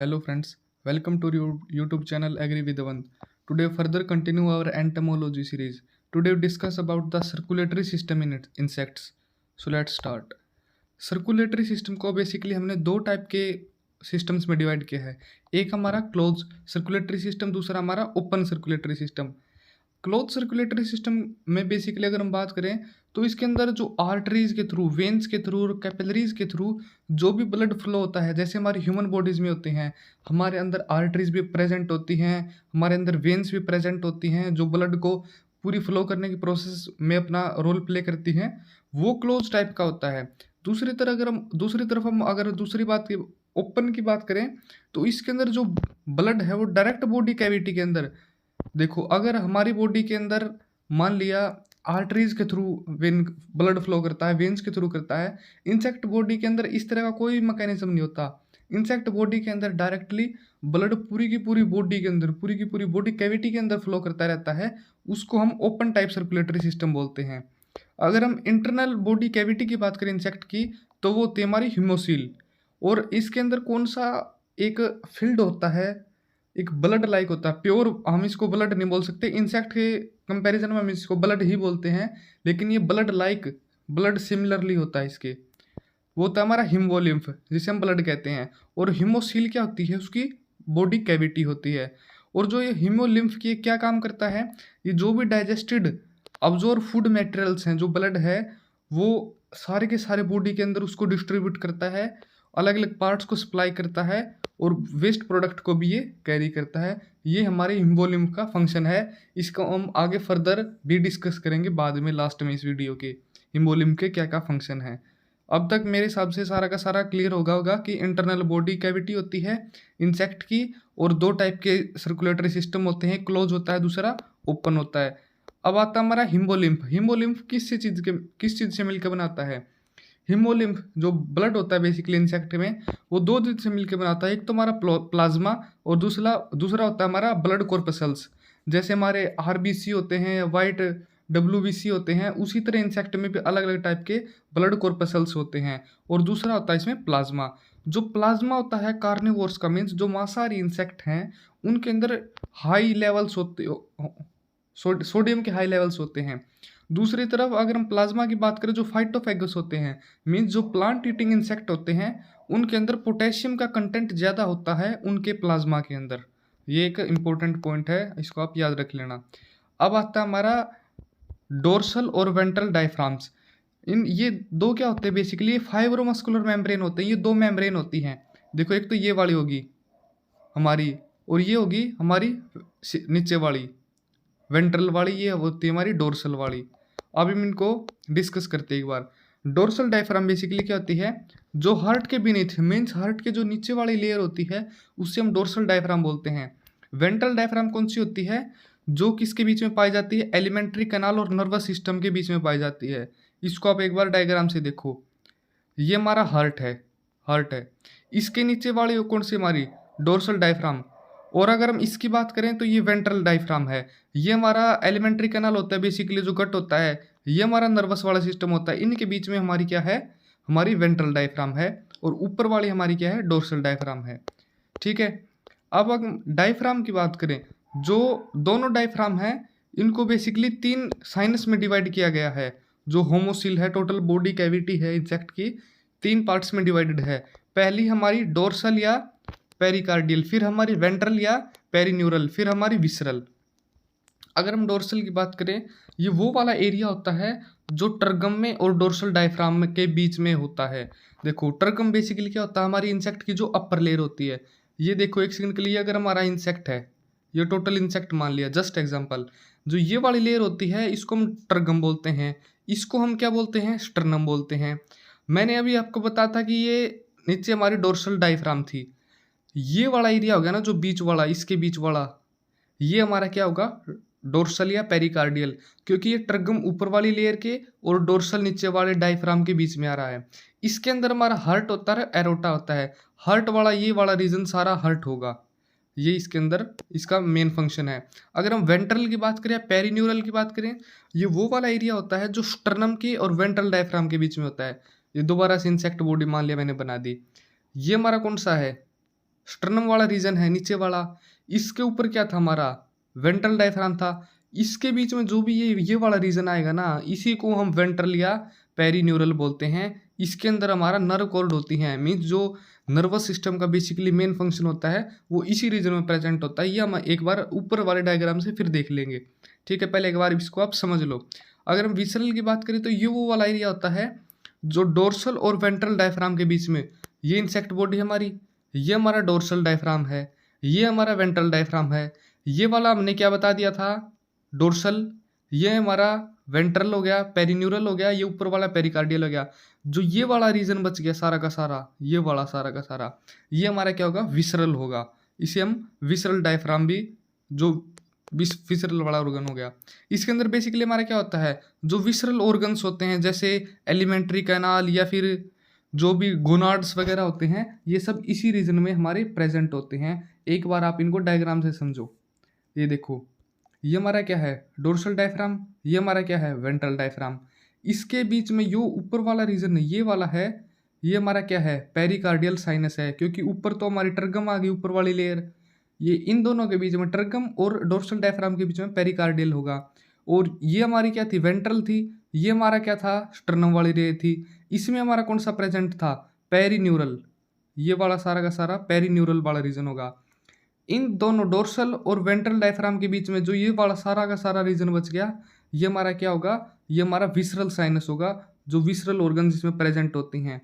Hello friends, welcome to your YouTube channel Agri with Avant. Today further continue our entomology series. Today we discuss about the circulatory system in insects. So let's start. Circulatory system को basically हमने दो type के systems में divide किया है। एक हमारा close circulatory system, दूसरा हमारा open circulatory system. Close circulatory system में बेसिकली अगर हम बात करें तो इसके अंदर जो आर्टरीज के थ्रू, वेन्स के थ्रू और कैपिलरीज के थ्रू जो भी ब्लड फ्लो होता है, जैसे हमारी ह्यूमन बॉडीज़ में होते हैं, हमारे अंदर आर्टरीज भी प्रेजेंट होती हैं, हमारे अंदर वेन्स भी प्रेजेंट होती हैं जो ब्लड को पूरी फ्लो करने की प्रोसेस में अपना रोल प्ले करती हैं। वो क्लोज टाइप का होता है। दूसरी तरफ हम अगर दूसरी बात की ओपन की बात करें तो इसके अंदर जो ब्लड है वो डायरेक्ट बॉडी कैविटी के अंदर, देखो अगर हमारी बॉडी के अंदर मान लिया आर्टरीज के थ्रू वेन ब्लड फ्लो करता है, वेन्स के थ्रू करता है, इंसेक्ट बॉडी के अंदर इस तरह का कोई मैकेनिज्म नहीं होता। इंसेक्ट बॉडी के अंदर डायरेक्टली ब्लड पूरी की पूरी बॉडी के अंदर, पूरी की पूरी बॉडी कैविटी के अंदर फ्लो करता रहता है। उसको हम ओपन टाइप सर्कुलेटरी सिस्टम बोलते हैं। अगर हम इंटरनल बॉडी कैविटी की बात करें इंसेक्ट की, तो वो होती है हमारी हिमोसील। और इसके अंदर कौन सा एक फील्ड होता है, एक ब्लड लाइक होता है। प्योर हम इसको ब्लड नहीं बोल सकते, इंसेक्ट के कंपैरिजन में हम इसको ब्लड ही बोलते हैं, लेकिन ये ब्लड लाइक, ब्लड सिमिलरली होता है इसके। वो होता है हमारा हिमोलिम्फ, जिसे हम ब्लड कहते हैं। और हिमोसील क्या होती है, उसकी बॉडी कैविटी होती है। और जो ये हिमोलिम्फ की क्या काम करता है, ये जो भी डाइजेस्टेड अब्जॉर्ब फूड मटेरियल्स हैं, जो ब्लड है वो सारे के सारे बॉडी के अंदर उसको डिस्ट्रीब्यूट करता है, अलग अलग पार्ट्स को सप्लाई करता है और वेस्ट प्रोडक्ट को भी ये कैरी करता है। ये हमारे हिमोलिम्फ का फंक्शन है। इसको हम आगे फर्दर भी डिस्कस करेंगे बाद में, लास्ट में इस वीडियो के, हिमोलिम्फ के क्या क्या फंक्शन है। अब तक मेरे हिसाब से सारा का सारा क्लियर होगा कि इंटरनल बॉडी कैविटी होती है इंसेक्ट की, और दो टाइप के सर्कुलेटरी सिस्टम होते हैं, क्लोज होता है, दूसरा ओपन होता है। अब आता है हमारा हिमोलिम्फ। हिमोलिम्फ किस चीज़ से मिलकर बनाता है? हिमोलिम्फ जो ब्लड होता है बेसिकली इंसेक्ट में, वो दो चीज से मिलकर बनाता है। एक तो हमारा प्लाज्मा, और दूसरा होता है हमारा ब्लड कॉर्पसल्स। जैसे हमारे आरबीसी होते हैं, वाइट डब्ल्यूबीसी होते हैं, उसी तरह इंसेक्ट में भी अलग अलग टाइप के ब्लड कॉर्पसल्स होते हैं। और दूसरा होता है इसमें प्लाज्मा। जो प्लाज्मा होता है कार्निवोर्स का, मीन्स जो मांसाहारी इंसेक्ट हैं उनके अंदर हाई लेवल्स होते, सोडियम के हाई लेवल्स होते हैं। दूसरी तरफ अगर हम प्लाज्मा की बात करें, जो फाइटोफेगस होते हैं, मीन्स जो प्लांट ईटिंग इंसेक्ट होते हैं, उनके अंदर पोटेशियम का कंटेंट ज़्यादा होता है उनके प्लाज्मा के अंदर। ये एक इम्पोर्टेंट पॉइंट है, इसको आप याद रख लेना। अब आता है हमारा डोर्सल और वेंट्रल डायफ्राम्स। इन ये दो क्या होते हैं बेसिकली, ये फाइब्रोमस्कुलर मेम्ब्रेन होते हैं। ये दो मेम्ब्रेन होती हैं। देखो एक तो ये वाली होगी हमारी, और ये होगी हमारी नीचे वाली वेंट्रल वाली, ये होती है हमारी डोर्सल वाली। अब हम इनको डिस्कस करते हैं एक बार। डोर्सल डायफ्राम बेसिकली क्या होती है, जो हार्ट के बीनीथ, मीन्स हार्ट के जो नीचे वाली लेयर होती है, उससे हम डोर्सल डायफ्राम बोलते हैं। वेंट्रल डायफ्राम कौन सी होती है, जो किसके बीच में पाई जाती है, एलिमेंट्री कैनाल और नर्वस सिस्टम के बीच में पाई जाती है। इसको आप एक बार डायग्राम से देखो, ये हमारा हार्ट है। इसके नीचे वाली कौन सी हमारी डोर्सल डायफ्राम। और अगर हम इसकी बात करें तो ये वेंट्रल डायफ्राम है। ये हमारा एलिमेंट्री कैनाल होता है बेसिकली, जो गट होता है, ये हमारा नर्वस वाला सिस्टम होता है। इनके बीच में हमारी क्या है, हमारी वेंट्रल डायफ्राम है। और ऊपर वाली हमारी क्या है, डोर्सल डायफ्राम है। ठीक है। अब हम डायफ्राम की बात करें, जो दोनों डायफ्राम हैं इनको बेसिकली तीन साइनस में डिवाइड किया गया है। जो होमोसिल है, टोटल बॉडी कैविटी है इंसेक्ट की, तीन पार्ट्स में डिवाइडेड है। पहली हमारी डोर्सल या पेरिकार्डियल, फिर हमारी वेंट्रल या पेरिन्यूरल, फिर हमारी विसरल। अगर हम डोर्सल की बात करें, ये वो वाला एरिया होता है जो ट्रगम में और डोर्सल डायफ्राम के बीच में होता है। देखो ट्रगम बेसिकली क्या होता है, हमारी इंसेक्ट की जो अपर लेयर होती है। ये देखो एक सेकंड के लिए, अगर हमारा इंसेक्ट है, ये टोटल इंसेक्ट मान लिया, जस्ट एग्जांपल, जो ये वाली लेयर होती है इसको हम ट्रगम बोलते हैं। इसको हम क्या बोलते हैं, स्टर्नम बोलते हैं। मैंने अभी आपको बताया था कि ये नीचे हमारी डोर्सल डायफ्राम थी। ये वाला एरिया हो गया ना, जो बीच वाला, इसके बीच वाला, ये हमारा क्या होगा, डोर्सल या पेरिकार्डियल, क्योंकि ये ट्रगम ऊपर वाली लेयर के और डोर्सल नीचे वाले डायफ्राम के बीच में आ रहा है। इसके अंदर हमारा हार्ट होता है, एरोटा होता है। हार्ट वाला ये वाला रीजन सारा हार्ट होगा, ये इसके अंदर इसका मेन फंक्शन है। अगर हम वेंट्रल की बात करें या पेरिन्यूरल की बात करें, ये वो वाला एरिया होता है जो स्टर्नम के और वेंट्रल डायफ्राम के बीच में होता है। ये दोबारा से इंसेक्ट बॉडी मान लिया मैंने बना दी। ये हमारा कौन सा है, स्टर्नम वाला रीजन है नीचे वाला, इसके ऊपर क्या था हमारा वेंट्रल डायफ्राम था। इसके बीच में जो भी ये वाला रीजन आएगा ना, इसी को हम वेंट्रल या पेरीन्यूरल बोलते हैं। इसके अंदर हमारा नर्व कॉर्ड होती है, मीन्स जो नर्वस सिस्टम का बेसिकली मेन फंक्शन होता है वो इसी रीजन में प्रेजेंट होता है। ये हम एक बार ऊपर वाले डायग्राम से फिर देख लेंगे, ठीक है। पहले एक बार इसको आप समझ लो। अगर हम विसरल की बात करें तो ये वो वाला एरिया होता है जो डोर्सल और वेंट्रल डायफ्राम के बीच में, ये इंसेक्ट बॉडी हमारी, ये हमारा डोर्सल डायफ्राम है, ये हमारा वेंट्रल डायफ्राम है। ये वाला हमने क्या बता दिया था, डोर्सल, ये हमारा वेंट्रल हो गया, पेरिन्यूरल हो गया, ये ऊपर वाला पेरिकार्डियल हो गया। जो ये वाला रीजन बच गया सारा का सारा, ये वाला सारा का सारा, ये हमारा क्या होगा, विसरल होगा। इसे हम विसरल डायफ्राम भी, जो विसरल वाला ऑर्गन हो गया। इसके अंदर बेसिकली हमारा क्या होता है, जो विसरल ऑर्गन्स होते हैं जैसे एलिमेंट्री कैनाल या फिर जो भी गोनाड्स वगैरह होते हैं, ये सब इसी रीजन में हमारे प्रेजेंट होते हैं। एक बार आप इनको डायग्राम से समझो। ये देखो, ये हमारा क्या है, डोर्सल डायफ्राम, ये हमारा क्या है, वेंट्रल डायफ्राम। इसके बीच में जो ऊपर वाला रीजन है, ये वाला है, ये हमारा क्या है, पेरिकार्डियल साइनस है, क्योंकि ऊपर तो हमारी ट्रगम आ गई, ऊपर वाली लेयर। ये इन दोनों के बीच में, ट्रगम और डोर्सल डायफ्राम के बीच में पेरिकार्डियल होगा। और ये हमारी क्या थी, वेंट्रल थी। ये हमारा क्या था, स्टर्नम वाली लेयर थी। इसमें हमारा कौन सा प्रेजेंट था, पेरिन्यूरल। ये वाला सारा का सारा पेरिन्यूरल वाला रीजन होगा। इन दोनों डोर्सल और वेंट्रल डायफ्राम के बीच में जो ये वाला सारा का सारा रीजन बच गया, ये हमारा क्या होगा, ये हमारा विसरल साइनस होगा, जो विसरल ऑर्गन जिसमें प्रेजेंट होती हैं।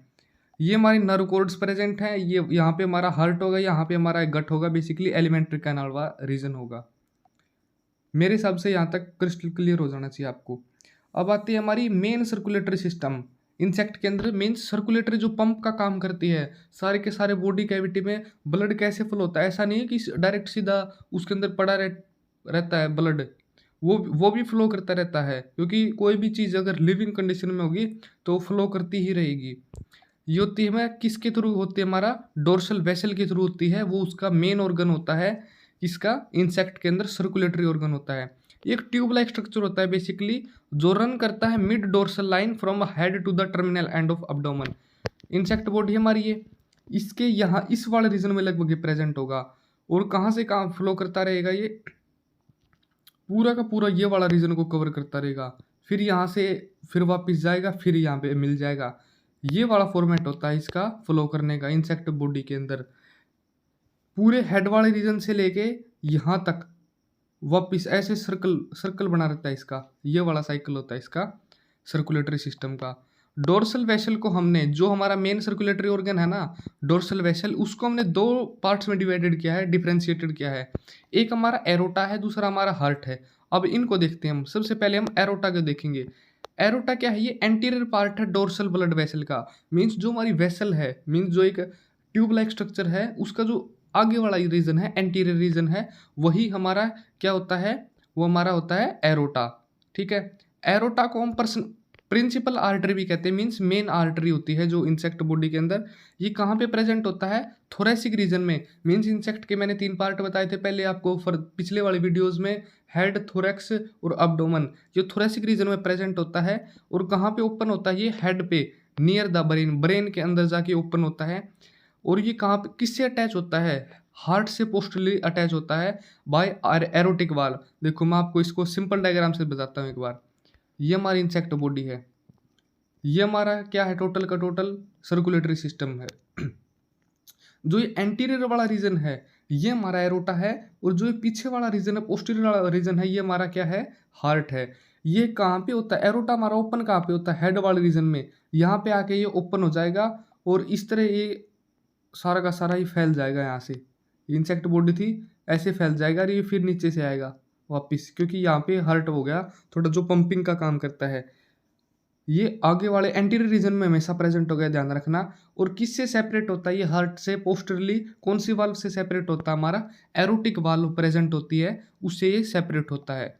ये हमारी नर्व कॉर्ड्स प्रेजेंट हैं। ये यहाँ पे हमारा हार्ट होगा, यहाँ पे हमारा गट होगा, बेसिकली एलिमेंट्री कैनाल वाला रीजन होगा। मेरे हिसाब से यहाँ तक क्रिस्टल क्लियर हो जाना चाहिए आपको। अब आती है हमारी मेन सर्कुलेटरी सिस्टम इंसेक्ट के अंदर। मेन सर्कुलेटरी जो पंप का काम करती है, सारे के सारे बॉडी कैविटी में ब्लड कैसे फ्लो होता है। ऐसा नहीं है कि डायरेक्ट सीधा उसके अंदर पड़ा रहता है ब्लड, वो भी फ्लो करता रहता है, क्योंकि कोई भी चीज़ अगर लिविंग कंडीशन में होगी तो फ्लो करती ही रहेगी। ये होती है हमें किसके थ्रू होती है, हमारा डोर्सल वेसल के थ्रू होती है। वो उसका मेन ऑर्गन होता है, इसका इंसेक्ट के अंदर सर्कुलेटरी ऑर्गन होता है। एक ट्यूब लाइक स्ट्रक्चर होता है बेसिकली, जो रन करता है mid dorsal line from head to the terminal end of abdomen. Insect body हमारी ये, इसके यहाँ इस वाले रीजन में लगभग ये प्रेजेंट होगा। और कहाँ से कहाँ फ्लो करता रहेगा, ये पूरा का पूरा ये वाला रीजन को कवर करता रहेगा। फिर यहाँ से फिर वापस जाएगा, फिर यहाँ पे मिल जाएगा। ये वाला फॉर्मेट होता है इसका फ्लो करने का इंसेक्ट बॉडी के अंदर। पूरे हेड वाले रीजन से लेके यहाँ तक वापिस ऐसे सर्कल बना रहता है इसका। ये वाला साइकिल होता है इसका सर्कुलेटरी सिस्टम का। डोर्सल वेसल को हमने, जो हमारा मेन सर्कुलेटरी ऑर्गन है ना डोर्सल वेसल, उसको हमने दो पार्ट्स में डिवाइडेड किया है, डिफ्रेंशिएटेड किया है। एक हमारा एरोटा है, दूसरा हमारा हार्ट है। अब इनको देखते हैं हम। सबसे पहले हम एरोटा को देखेंगे। एरोटा क्या है, ये एंटीरियर पार्ट है डोर्सल ब्लड वेसल का। मीन्स जो हमारी वेसल है, मीन्स जो एक ट्यूब लाइक स्ट्रक्चर है, उसका जो आगे वाला रीजन है, एंटीरियर रीजन है, वही हमारा क्या होता है, वो हमारा होता है एरोटा। ठीक है, एरोटा को हम प्रिंसिपल आर्टरी भी कहते हैं, मीन्स मेन आर्टरी होती है जो इंसेक्ट बॉडी के अंदर। ये कहाँ पे प्रेजेंट होता है, थोरेसिक रीजन में। मीन्स इंसेक्ट के मैंने 3 पार्ट बताए थे पहले आपको पिछले वाले वीडियोस में, हेड, थोरैक्स और अब्डोमन। ये थोरेसिक रीजन में प्रेजेंट होता है। और कहाँ पे ओपन होता है, ये हेड पे नियर द ब्रेन, ब्रेन के अंदर जाके ओपन होता है। और ये कहाँ पे किससे अटैच होता है, हार्ट से पोस्टरली अटैच होता है बाय एरोटिक वाल। देखो मैं आपको इसको सिंपल डायग्राम से बताता हूँ एक बार। ये हमारी इंसेक्ट बॉडी है, ये हमारा क्या है, टोटल का टोटल सर्कुलेटरी सिस्टम है। जो ये एंटीरियर वाला रीजन है ये हमारा एरोटा है, और जो ये पीछे वाला रीजन है, पोस्टीरियर वाला रीजन है, ये हमारा क्या है, हार्ट है। ये कहाँ पे होता है, एरोटा हमारा ओपन कहाँ पे होता है, हेड वाले रीजन में। यहाँ पे आके ये ओपन हो जाएगा और इस तरह ये सारा का सारा ही फैल जाएगा। यहाँ से इंसेक्ट बॉडी थी, ऐसे फैल जाएगा और ये फिर नीचे से आएगा वापस, क्योंकि यहाँ पे हार्ट हो गया थोड़ा, जो पंपिंग का काम करता है। ये आगे वाले एंटीरियर रीजन में हमेशा प्रेजेंट हो गया, ध्यान रखना। और किससे सेपरेट होता है ये, हार्ट से पोस्टरली कौन सी वाल्व से सेपरेट होता है, हमारा एरोटिक वाल्व प्रेजेंट होती है, उससे ये सेपरेट होता है।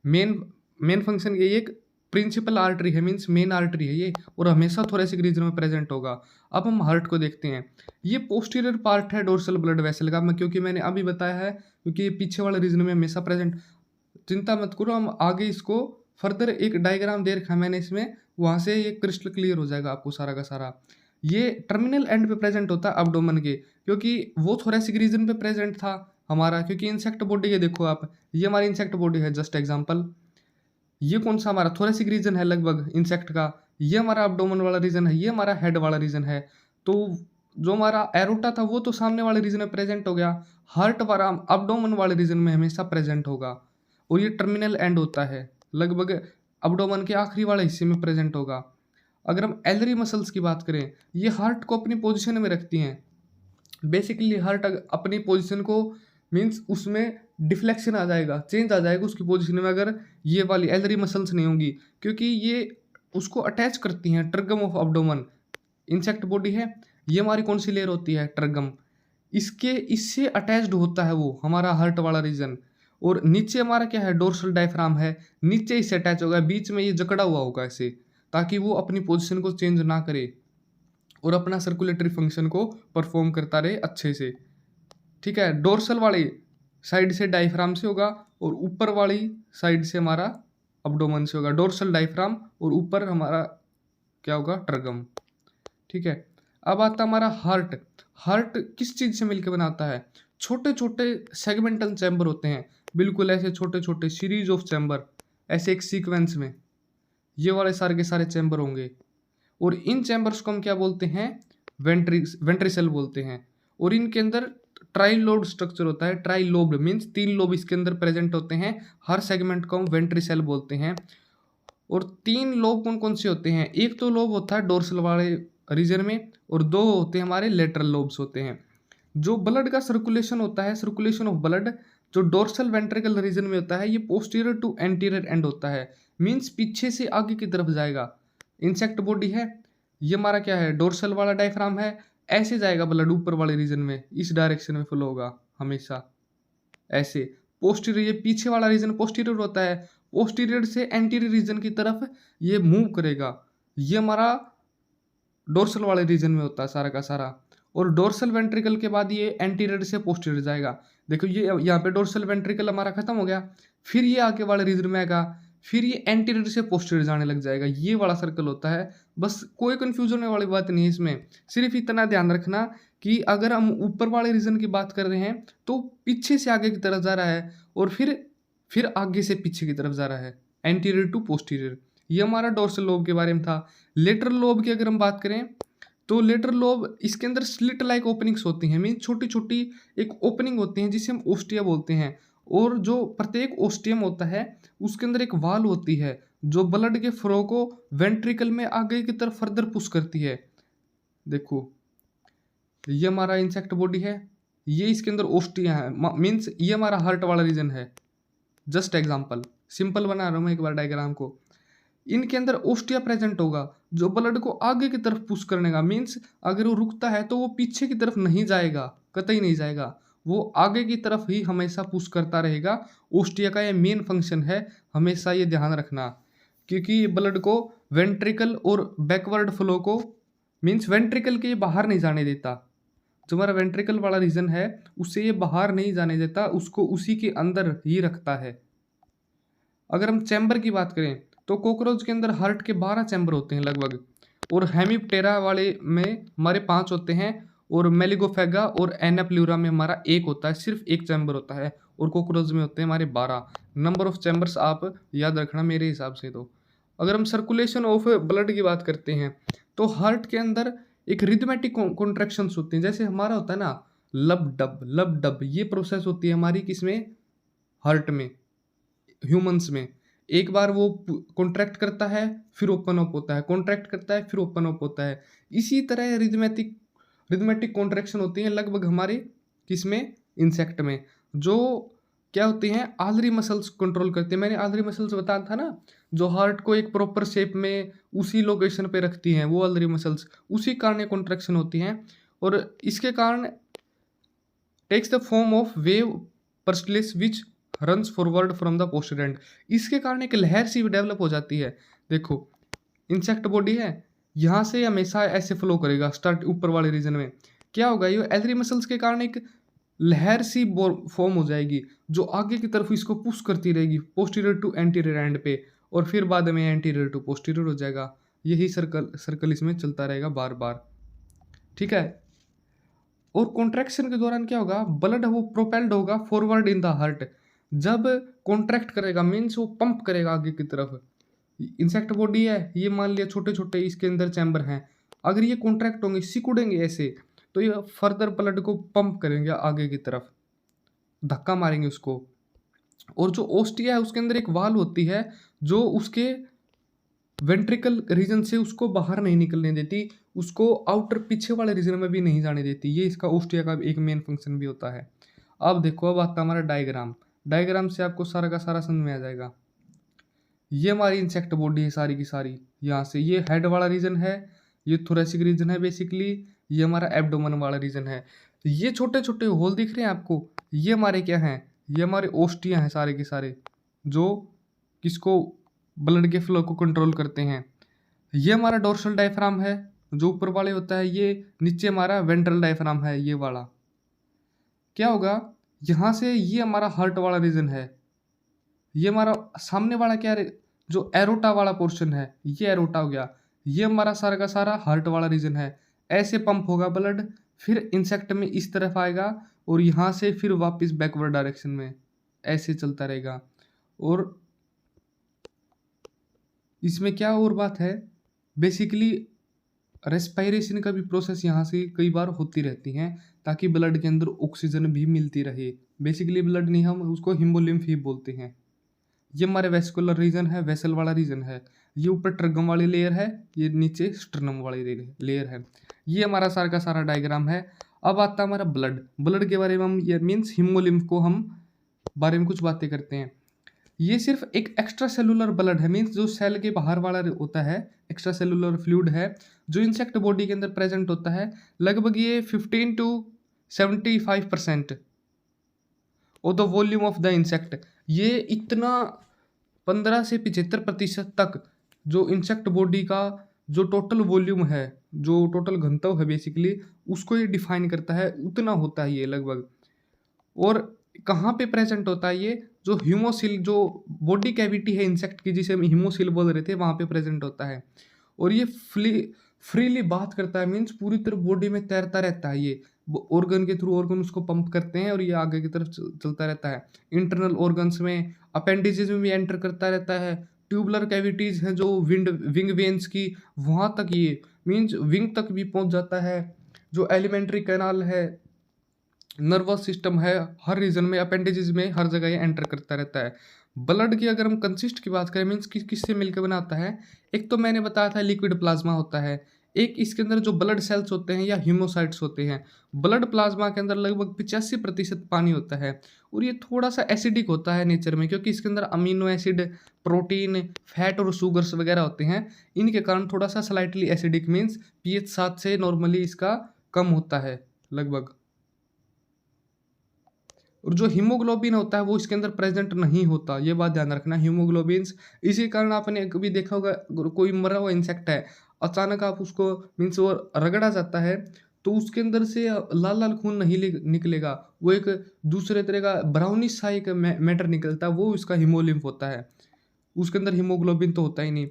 मेन फंक्शन ये एक प्रिंसिपल आर्टरी है, मीन्स मेन आर्टरी है ये, और हमेशा थोरेसिक रीजन में प्रेजेंट होगा। अब हम हार्ट को देखते हैं। ये पोस्टीरियर पार्ट है डोर्सल ब्लड वेसल का, क्योंकि मैंने अभी बताया है, क्योंकि ये पीछे वाले रीजन में हमेशा प्रेजेंट। चिंता मत करो, हम आगे इसको फर्दर एक डायग्राम दे रखा है मैंने इसमें, वहाँ से ये क्रिस्टल क्लियर हो जाएगा आपको सारा का सारा। ये टर्मिनल एंड पे प्रेजेंट होता है एब्डोमेन के, क्योंकि वो थोरेसिक रीजन पे प्रेजेंट था हमारा, क्योंकि इंसेक्ट बॉडी है, देखो आप, ये हमारी इंसेक्ट बॉडी है, जस्ट एग्जांपल। ये कौन सा हमारा थोरेसिक रीजन है लगभग इंसेक्ट का, ये हमारा एब्डोमेन वाला रीजन है, ये हमारा हेड वाला रीजन है। तो जो हमारा एरोटा था वो तो सामने वाले रीजन में प्रेजेंट हो गया, हार्ट हमारा एब्डोमेन वाले रीजन में हमेशा प्रेजेंट होगा। और ये टर्मिनल एंड होता है, लगभग एब्डोमेन के आखिरी वाले हिस्से में प्रेजेंट होगा। अगर हम एलरी मसल्स की बात करें, ये हार्ट को अपनी पोजीशन में रखती हैं। बेसिकली हार्ट अपनी पोजीशन को, मीन्स उसमें डिफ्लेक्शन आ जाएगा, चेंज आ जाएगा उसकी पोजीशन में, अगर ये वाली एलरी मसल्स नहीं होंगी, क्योंकि ये उसको अटैच करती हैं ट्रगम ऑफ एब्डोमेन। इंसेक्ट बॉडी है, ये हमारी कौन सी लेयर होती है, ट्रगम, इससे अटैच्ड होता है वो हमारा हार्ट वाला रीजन। और नीचे हमारा क्या है, डोर्सल डायफ्राम है, नीचे इससे अटैच होगा, बीच में ये जकड़ा हुआ होगा ऐसे, ताकि वो अपनी पोजीशन को चेंज ना करे और अपना सर्कुलेटरी फंक्शन को परफॉर्म करता रहे अच्छे से। ठीक है, डोर्सल वाली साइड से डायफ्राम से होगा और ऊपर वाली साइड से हमारा एब्डोमेन से होगा, डोर्सल डायफ्राम और ऊपर हमारा क्या होगा, ट्रगम। ठीक है, अब आता हमारा हार्ट। हार्ट किस चीज़ से मिलकर बनाता है, छोटे छोटे सेगमेंटल चैम्बर होते हैं, बिल्कुल ऐसे छोटे छोटे सीरीज ऑफ चैम्बर, ऐसे एक सीक्वेंस में ये वाले सारे के सारे चैम्बर होंगे। और इन चैम्बर्स को हम क्या बोलते हैं, वेंट्रिसेल बोलते हैं। और इनके अंदर ट्राइलोब स्ट्रक्चर होता है, ट्राइलोब मीन्स 3 लोब इसके अंदर प्रेजेंट होते हैं, हर सेगमेंट को हम वेंट्रिसेल बोलते हैं। और 3 लोब कौन कौन से होते हैं, एक तो लोब होता है डोर्सल वाले रीजन में, और 2 होते हैं हमारे लेटरल लोब्स होते हैं। जो ब्लड का सर्कुलेशन होता है, सर्कुलेशन ऑफ ब्लड, जो डोर्सल वेंट्रिकल रीजन में होता है, ये पोस्टीरियर टू एंटीरियर एंड होता है, मीन्स पीछे से आगे की तरफ जाएगा। इंसेक्ट बॉडी है, ये हमारा क्या है, डोर्सल वाला डायफ्राम है, ऐसे जाएगा ब्लड ऊपर वाले रीजन में, इस डायरेक्शन में फ्लो होगा हमेशा ऐसे। पोस्टीरियर, ये पीछे वाला रीजन पोस्टीरियर होता है, पोस्टीरियर से एंटीरियर रीजन की तरफ ये मूव करेगा, ये हमारा डोर्सल वाले रीजन में होता है सारा का सारा। और डोर्सल वेंट्रिकल के बाद ये एंटीरियर से पोस्टीरियर जाएगा। देखो ये यहाँ पे डोर्सल वेंट्रिकल हमारा खत्म हो गया, फिर ये आगे वाले रीजन में आएगा, फिर ये एंटीरियर से पोस्टीरियर जाने लग जाएगा, ये वाला सर्कल होता है। बस कोई कंफ्यूजन होने वाली बात नहीं है इसमें, सिर्फ इतना ध्यान रखना कि अगर हम ऊपर वाले रीजन की बात कर रहे हैं तो पीछे से आगे की तरफ जा रहा है, और फिर आगे से पीछे की तरफ जा रहा है, एंटीरियर टू पोस्टीरियर। ये हमारा डोर्सल लोब के बारे में था। लेटरल लोब की अगर हम बात करें तो लेटरल लोब, इसके अंदर स्लिट लाइक ओपनिंग्स होती हैं, मीन छोटी छोटी एक ओपनिंग होती है जिसे हम ओस्टिया बोलते हैं। और जो प्रत्येक ओस्टियम होता है उसके अंदर एक वाल होती है जो ब्लड के फ्लो को वेंट्रिकल में आगे की तरफ फर्दर पुश करती है। देखो ये हमारा इंसेक्ट बॉडी है, ये इसके अंदर ओस्टिया है, मीन्स ये हमारा हार्ट वाला रीजन है, जस्ट एग्जाम्पल, सिंपल बना रहा हूँ मैं एक बार डायग्राम को। इनके अंदर ओस्टिया प्रेजेंट होगा जो ब्लड को आगे की तरफ पुश करने का, मीन्स अगर वो रुकता है तो वो पीछे की तरफ नहीं जाएगा, कतई नहीं जाएगा, वो आगे की तरफ ही हमेशा पुश करता रहेगा। ओस्टिया का ये मेन फंक्शन है, हमेशा ये ध्यान रखना, क्योंकि ये ब्लड को वेंट्रिकल और बैकवर्ड फ्लो को, मीन्स वेंट्रिकल के बाहर नहीं जाने देता। जो हमारा वेंट्रिकल वाला रीजन है उससे ये बाहर नहीं जाने देता, उसको उसी के अंदर ही रखता है। अगर हम चैम्बर की बात करें तो कॉकरोच के अंदर हार्ट के 12 चैम्बर होते हैं लगभग, और हेमिप्टेरा वाले में हमारे 5 होते हैं, और मेलिगोफेगा और एनाप्ल्यूरा में हमारा 1 होता है, सिर्फ 1 चैम्बर होता है, और कॉकरोच में होते हैं हमारे 12। नंबर ऑफ चैम्बर्स आप याद रखना मेरे हिसाब से। तो अगर हम सर्कुलेशन ऑफ ब्लड की बात करते हैं तो हार्ट के अंदर एक रिदमेटिक कॉन्ट्रैक्शंस होती हैं, जैसे हमारा होता है ना लब डब, ये प्रोसेस होती है हमारी किसमें, हार्ट में, ह्यूमंस में। एक बार वो कॉन्ट्रैक्ट करता है फिर ओपन अप होता है, कॉन्ट्रैक्ट करता है फिर ओपन अप होता है। इसी तरह रिदमेटिक कॉन्ट्रैक्शन होती हैं लगभग हमारे किसमें, इंसेक्ट में, जो क्या होती हैं, आलरी मसल्स कंट्रोल करती हैं। मैंने आलरी मसल्स बताया था ना, जो हार्ट को एक प्रॉपर शेप में उसी लोकेशन पे रखती हैं, वो आलरी मसल्स, उसी कारण कॉन्ट्रैक्शन होती हैं। और इसके कारण takes the form of wave peristalsis which runs forward from the posterior end, इसके कारण एक लहर सी डेवलप हो जाती है। देखो इंसेक्ट बॉडी है, यहाँ से हमेशा ऐसे फ्लो करेगा, स्टार्ट ऊपर वाले रीजन में क्या होगा, ये एलरी मसल्स के कारण एक लहर सी फॉर्म हो जाएगी जो आगे की तरफ इसको पुश करती रहेगी, पोस्टीरियर टू एंटीरियर एंड पे, और फिर बाद में एंटीरियर टू पोस्टीरियर हो जाएगा। यही सर्कल इसमें चलता रहेगा बार बार। ठीक है। और कॉन्ट्रैक्शन के दौरान क्या होगा, ब्लड वो प्रोपेल्ड होगा फॉरवर्ड इन द हार्ट। जब कॉन्ट्रैक्ट करेगा मीन्स वो पंप करेगा आगे की तरफ। इंसेक्ट बॉडी है, ये मान लिया छोटे छोटे इसके अंदर चैम्बर हैं, अगर ये कॉन्ट्रैक्ट होंगे सिकुड़ेंगे ऐसे, तो ये फर्दर ब्लड को पंप करेंगे आगे की तरफ, धक्का मारेंगे उसको। और जो ओस्टिया है उसके अंदर एक वाल होती है जो उसके वेंट्रिकल रीजन से उसको बाहर नहीं निकलने देती, उसको आउटर पीछे वाले रीजन में भी नहीं जाने देती। ये इसका ओस्टिया का एक मेन फंक्शन भी होता है। अब देखो, अब आता है हमारा डायग्राम। डायग्राम से आपको सारा का सारा समझ में आ जाएगा। ये हमारी इंसेक्ट बॉडी है सारी की सारी। यहाँ से ये हेड वाला रीजन है, ये थोरेसिक रीजन है बेसिकली, ये हमारा एब्डोमन वाला रीजन है। ये छोटे छोटे होल दिख रहे हैं आपको, ये हमारे क्या हैं, ये हमारे ओस्टिया हैं सारे के सारे, जो किसको, ब्लड के फ्लो को कंट्रोल करते हैं। ये हमारा डोर्सल डायफ्राम है जो ऊपर वाले होता है, ये नीचे हमारा वेंट्रल डायफ्राम है ये वाला। क्या होगा, यहाँ से ये हमारा हार्ट वाला रीजन है, ये हमारा सामने वाला क्या जो एरोटा वाला पोर्शन है, ये एरोटा हो गया। ये हमारा सारा का सारा हार्ट वाला रीजन है। ऐसे पंप होगा ब्लड, फिर इंसेक्ट में इस तरफ आएगा और यहाँ से फिर वापस बैकवर्ड डायरेक्शन में ऐसे चलता रहेगा। और इसमें क्या और बात है, बेसिकली रेस्पायरेशन का भी प्रोसेस यहाँ से कई बार होती रहती हैं, ताकि ब्लड के अंदर ऑक्सीजन भी मिलती रहे। बेसिकली ब्लड नहीं, हम उसको हिमोलिम्फ ही बोलते हैं। ये हमारे वेस्कुलर रीजन है, वेसल वाला रीजन है। ये ऊपर ट्रगम वाली लेयर है, ये नीचे स्टर्नम वाली लेयर है। ये हमारा सारा का सारा डायग्राम है। अब आता है हमारा ब्लड। ब्लड के बारे में हम, ये मीन्स हिमोलिम्फ को हम बारे में कुछ बातें करते हैं। ये सिर्फ एक एक्स्ट्रा सेलुलर ब्लड है, मीन्स जो सेल के बाहर वाला होता है, एक्स्ट्रा सेलुलर फ्लूइड है जो इंसेक्ट बॉडी के अंदर प्रेजेंट होता है। लगभग ये 15 to 75% of the volume of the insect. ये इतना 15 से 75% तक जो इंसेक्ट बॉडी का जो टोटल वॉल्यूम है, जो टोटल घनत्व है बेसिकली, उसको ये डिफाइन करता है, उतना होता है ये लगभग। और कहाँ पे प्रेजेंट होता है ये, जो ह्यूमोसिल, जो बॉडी कैविटी है इंसेक्ट की जिसे हम ह्यूमोसिल बोल रहे थे, वहाँ पे प्रेजेंट होता है। और ये फ्रीली बात करता है, मीन्स पूरी तरह बॉडी में तैरता रहता है। ये ऑर्गन के थ्रू ऑर्गन उसको पंप करते हैं और ये आगे की तरफ चलता रहता है। इंटरनल ऑर्गन्स में, अपेंडिजेज में भी एंटर करता रहता है। ट्यूबुलर कैविटीज हैं जो विंग वेन्स की, वहाँ तक ये मीन्स विंग तक भी पहुँच जाता है। जो एलिमेंट्री कैनाल है, नर्वस सिस्टम है, हर रीजन में, अपेंडिजेज में, हर जगह ये एंटर करता रहता है। ब्लड की अगर हम कंसिस्ट की बात करें, मीन्स किससे मिलकर बनाता है, एक तो मैंने बताया था लिक्विड प्लाज्मा होता है, एक इसके अंदर जो ब्लड सेल्स होते हैं या हीमोसाइट्स होते हैं। ब्लड प्लाज्मा के अंदर लगभग 85% पानी होता है और ये थोड़ा सा एसिडिक होता है नेचर में, क्योंकि इसके अंदर अमीनो एसिड, प्रोटीन, फैट और शुगर्स वगैरह होते हैं। इनके कारण थोड़ा सा स्लाइटली एसिडिक, मीन्स pH 7 से नॉर्मली इसका कम होता है लगभग। और जो हीमोग्लोबिन होता है वो इसके अंदर प्रेजेंट नहीं होता, ये बात ध्यान रखना। हीमोग्लोबिन्स, इसी कारण आपने कभी देखा होगा, कोई मरा हुआ इंसेक्ट है, अचानक आप उसको, मीन्स वो रगड़ा जाता है, तो उसके अंदर से लाल लाल खून नहीं निकलेगा, वो एक दूसरे तरह का ब्राउनिश सा एक मैटर निकलता है, वो इसका हीमोलिम्फ होता है। उसके अंदर हीमोग्लोबिन तो होता ही नहीं।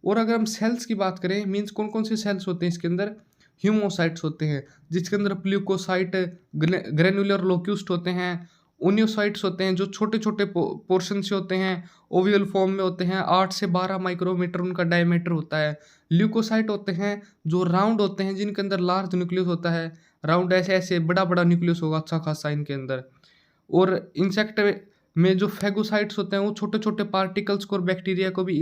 और अगर हम सेल्स की बात करें, मीन्स कौन कौन से सेल्स होते हैं इसके अंदर, ह्यूमोसाइट्स होते हैं जिसके अंदर प्ल्यूकोसाइट, ग्रेनुलर लोक्यूस्ट होते हैं, ओनियोसाइट्स होते हैं जो छोटे छोटे पोर्शन से होते हैं, ओवियल फॉर्म में होते हैं, 8 से 12 माइक्रोमीटर उनका डायमीटर होता है। ल्यूकोसाइट होते हैं जो राउंड होते हैं, जिनके अंदर लार्ज न्यूक्लियस होता है, राउंड ऐसे ऐसे बड़ा बड़ा न्यूक्लियस होगा अच्छा खासा इनके अंदर। और इंसेक्ट में जो फेगोसाइट्स होते हैं वो छोटे छोटे पार्टिकल्स को और बैक्टीरिया को भी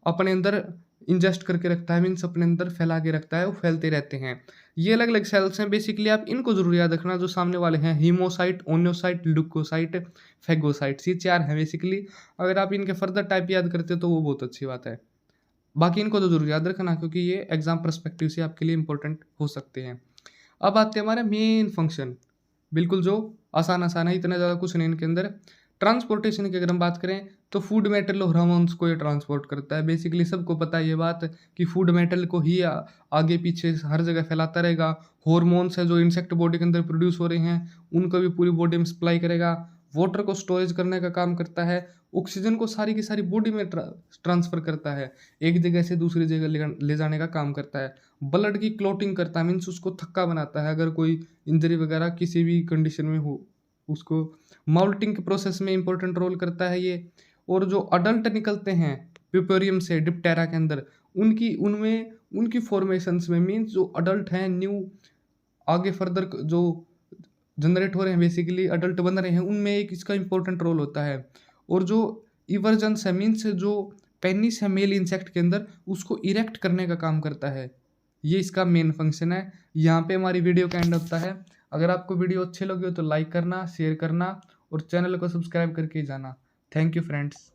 अपने अंदर इंजेस्ट करके रखता है, मीन्स अपने अंदर फैला के रखता है, वो फैलते रहते हैं। ये अलग अलग सेल्स हैं बेसिकली, आप इनको जरूर याद रखना जो सामने वाले हैं, हीमोसाइट, ओनियोसाइट, ल्यूकोसाइट, फेगोसाइट्स, ये 4 हैं बेसिकली। अगर आप इनके फर्दर टाइप याद करते तो वो बहुत अच्छी बात है। बाकी इनको तो जरूर याद रखना क्योंकि ये एग्जाम पर्सपेक्टिव से आपके लिए इंपॉर्टेंट हो सकते हैं। अब आते हैं हमारे मेन फंक्शन, बिल्कुल जो आसान आसान है, इतना ज़्यादा कुछ नहीं इनके अंदर। ट्रांसपोर्टेशन की अगर हम बात करें तो फूड मेटल और हार्मोन्स को ये ट्रांसपोर्ट करता है। बेसिकली सबको पता है ये बात कि फूड मेटल को ही आगे पीछे हर जगह फैलाता रहेगा। हार्मोन्स है जो इंसेक्ट बॉडी के अंदर प्रोड्यूस हो रहे हैं, उनको भी पूरी बॉडी में सप्लाई करेगा। वाटर को स्टोरेज करने का काम करता है, ऑक्सीजन को सारी की सारी बॉडी में ट्रांसफर करता है, एक जगह से दूसरी जगह ले जाने का काम करता है, ब्लड की क्लोटिंग करता है, मीन्स उसको थक्का बनाता है अगर कोई इंजरी वगैरह किसी भी कंडीशन में हो उसको। माउल्टिंग के प्रोसेस में इंपॉर्टेंट रोल करता है ये। और जो अडल्ट निकलते हैं प्यूपेरियम से डिप्टेरा के अंदर, उनकी फॉर्मेशंस में, मीन्स जो अडल्ट हैं न्यू आगे फर्दर जो जनरेट हो रहे हैं, बेसिकली अडल्ट बन रहे हैं, उनमें एक इसका इंपॉर्टेंट रोल होता है। और जो इवर्जेंस है, मीन्स जो पेनिस है मेल इंसेक्ट के अंदर, उसको इरेक्ट करने का काम करता है। ये इसका मेन फंक्शन है। यहाँ पे हमारी वीडियो का एंड होता है। अगर आपको वीडियो अच्छी लगी हो तो लाइक करना, शेयर करना और चैनल को सब्सक्राइब करके जाना। Thank you friends.